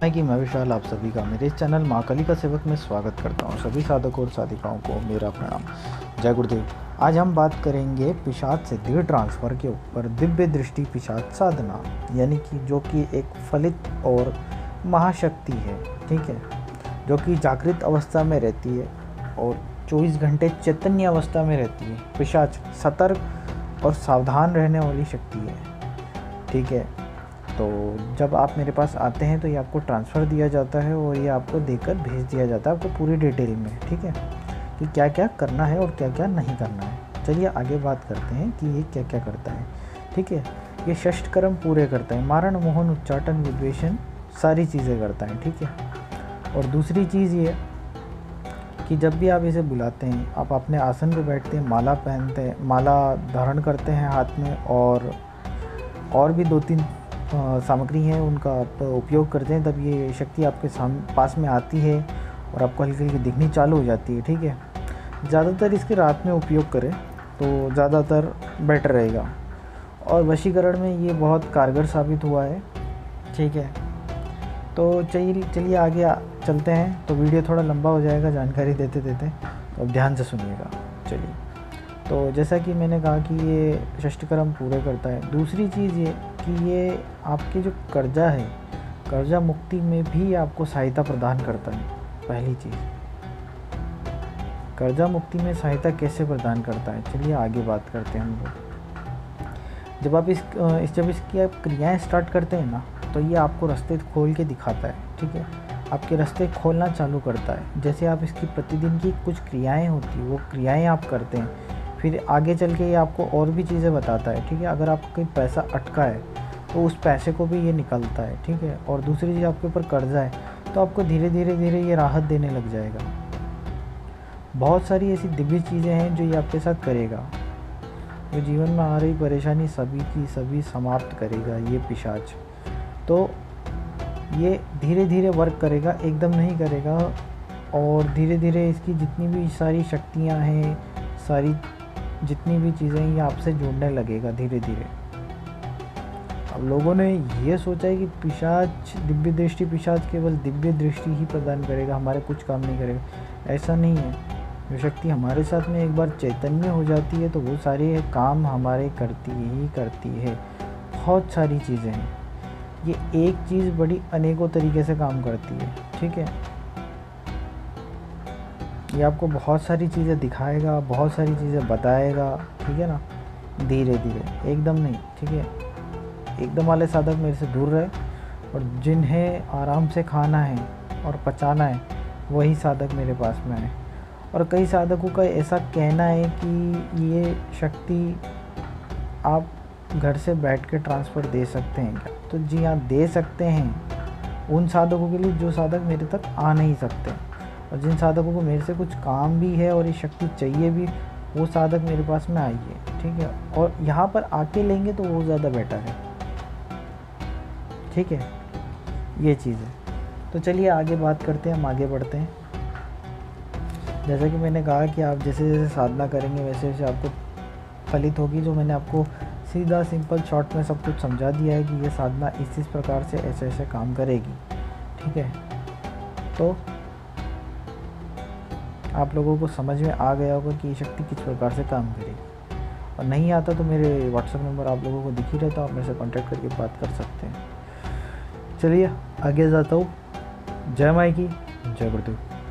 मैं विशाल आप सभी का मेरे इस चैनल माँ काली का सेवक में स्वागत करता हूँ। सभी साधकों और साधिकाओं को मेरा प्रणाम। जय गुरुदेव। आज हम बात करेंगे पिशाच से देह ट्रांसफ़र के ऊपर दिव्य दृष्टि पिशाच साधना, यानी कि जो कि एक फलित और महाशक्ति है, ठीक है, जो कि जागृत अवस्था में रहती है और 24 घंटे चैतन्य अवस्था में रहती है। पिशाच सतर्क और सावधान रहने वाली शक्ति है, ठीक है। तो जब आप मेरे पास आते हैं तो ये आपको ट्रांसफ़र दिया जाता है और ये आपको देकर भेज दिया जाता है आपको पूरी डिटेल में, ठीक है, कि क्या क्या करना है और क्या क्या नहीं करना है। चलिए आगे बात करते हैं कि ये क्या क्या करता है, ठीक है। ये षष्ठ कर्म पूरे करता है, मारण मोहन उच्चाटन विद्वेषण सारी चीज़ें करता है, ठीक है। और दूसरी चीज़ ये कि जब भी आप इसे बुलाते हैं, आप अपने आसन पर बैठते हैं, माला पहनते हैं, माला धारण करते हैं हाथ में, और भी 2-3 सामग्री है उनका आप उपयोग करते हैं, तब ये शक्ति आपके पास में आती है और आपको हल्की हल्की दिखनी चालू हो जाती है, ठीक है। ज़्यादातर इसके रात में उपयोग करें तो ज़्यादातर बेटर रहेगा और वशीकरण में ये बहुत कारगर साबित हुआ है, ठीक है। तो चलिए आगे चलते हैं। तो वीडियो थोड़ा लंबा हो जाएगा जानकारी देते देते, तो अब ध्यान से सुनिएगा। चलिए, तो जैसा कि मैंने कहा कि ये षष्ठ कर्म पूरे करता है। दूसरी चीज़ ये कि ये आपके जो कर्जा है, कर्जा मुक्ति में भी आपको सहायता प्रदान करता है। पहली चीज़, कर्जा मुक्ति में सहायता कैसे प्रदान करता है, चलिए आगे बात करते हैं हम लोग। जब आप इसकी आप क्रियाएँ स्टार्ट करते हैं ना, तो ये आपको रास्ते खोल के दिखाता है, ठीक है, आपके रास्ते खोलना चालू करता है। जैसे आप इसकी प्रतिदिन की कुछ क्रियाएँ होती हैं, वो क्रियाएँ आप करते हैं, फिर आगे चल के ये आपको और भी चीज़ें बताता है, ठीक है। अगर आपका कोई पैसा अटका है तो उस पैसे को भी ये निकालता है, ठीक है। और दूसरी चीज़, आपके ऊपर कर्जा है तो आपको धीरे धीरे ये राहत देने लग जाएगा। बहुत सारी ऐसी दिव्य चीज़ें हैं जो ये आपके साथ करेगा, जो जीवन में आ रही परेशानी सभी की सभी समाप्त करेगा ये पिशाच। तो ये धीरे धीरे वर्क करेगा, एकदम नहीं करेगा, और धीरे धीरे इसकी जितनी भी सारी शक्तियाँ हैं, सारी जितनी भी चीज़ें, ये आपसे जुड़ने लगेगा धीरे धीरे। अब लोगों ने ये सोचा है कि पिशाच दिव्य दृष्टि, पिशाच केवल दिव्य दृष्टि ही प्रदान करेगा, हमारे कुछ काम नहीं करेगा। ऐसा नहीं है। जो शक्ति हमारे साथ में एक बार चैतन्य हो जाती है तो वो सारे काम हमारे करती ही करती है। बहुत सारी चीज़ें हैं, ये एक चीज़ बड़ी अनेकों तरीके से काम करती है, ठीक है। ये आपको बहुत सारी चीज़ें दिखाएगा, बहुत सारी चीज़ें बताएगा, ठीक है ना, धीरे धीरे, एकदम नहीं, ठीक है। एकदम वाले साधक मेरे से दूर रहे, और जिन्हें आराम से खाना है और पचाना है वही साधक मेरे पास में आए। और कई साधकों का ऐसा कहना है कि ये शक्ति आप घर से बैठ के ट्रांसफ़र दे सकते हैं क्या? तो जी हाँ, दे सकते हैं उन साधकों के लिए जो साधक मेरे तक आ नहीं सकते, और जिन साधकों को मेरे से कुछ काम भी है और ये शक्ति चाहिए भी, वो साधक मेरे पास में आइए, ठीक है। और यहाँ पर आके लेंगे तो वो ज़्यादा बेटर है, ठीक है, ये चीज़ है। तो चलिए आगे बात करते हैं, हम आगे बढ़ते हैं। जैसा कि मैंने कहा कि आप जैसे जैसे साधना करेंगे वैसे वैसे आपको फलित होगी। जो मैंने आपको सीधा सिंपल शॉर्ट में सब कुछ समझा दिया है कि ये साधना इस प्रकार से ऐसे ऐसे काम करेगी, ठीक है। तो आप लोगों को समझ में आ गया होगा कि ये शक्ति किस प्रकार से काम करेगी। और नहीं आता तो मेरे व्हाट्सएप नंबर आप लोगों को दिख ही रहता, आप मेरे से कॉन्टैक्ट करके बात कर सकते हैं। चलिए आगे जाता हूँ। जय माई की, जय गुरुदेव।